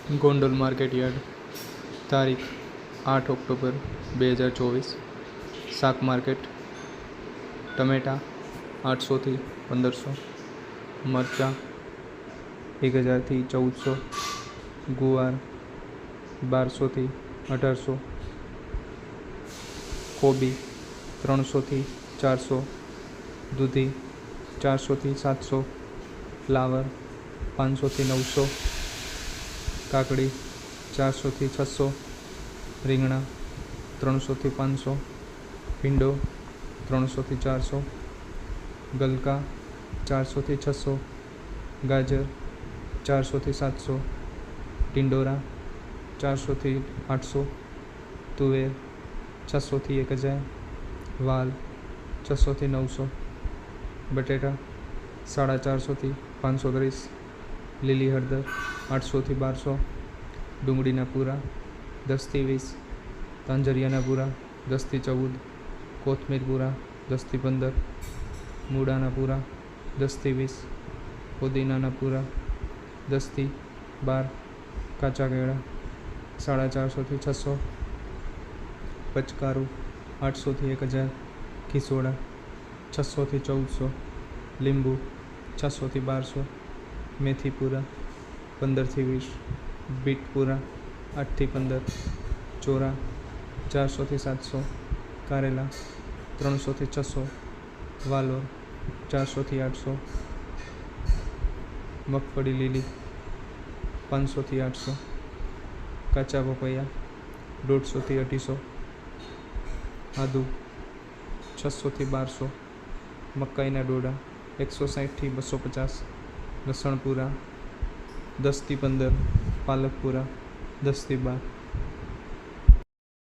Gondal market yard, તારીખ 8 October 2024. શાક market. ટમેટા 800 થી 1500, મરચાં 1000 થી 1400, ગુવાર 1200 થી 1800, કોબી 300 થી 400, દૂધી 400 થી 700, ફ્લાવર 500 થી 900, કાકડી 400 થી 600, રીંગણા 300 થી 500, ભીંડો 300 થી 400, ગલકા 400 થી 600, ગાજર 400 થી 700, ટિંડોરા 400 થી 800, તુવેર 600 થી 1000, વાલ 600 થી 900, બટેટા 450 થી 530, લીલી હળદર 800 થી 1200, ડુંગળીના પૂરા 10 થી 20, તાંજરિયાના પૂરા 10 થી 14, કોથમીર પૂરા 10 થી 15, મૂળાના પૂરા 10 થી 20, પુદીનાના પૂરા 10 થી 12, કાચા કેળા 450 થી 600, પચકારું 800 થી 1000, ઘીસોડા 600 થી 1400, લીંબુ 600 થી 1200, મેથી પૂરા 15 થી 20, બીટ પૂરા 8 થી 15, ચોરા 400 થી 700, કારેલા 300 થી 600, વાલોર 400 થી 800, મગફળી લીલી 500 થી 800, કાચા પપૈયા 150 થી 250, આદુ 600 થી 1200, મકાઈના ડોડા 160 થી 250, લસણ પૂરા 10 થી 15, પાલક પૂરા 10 થી 12.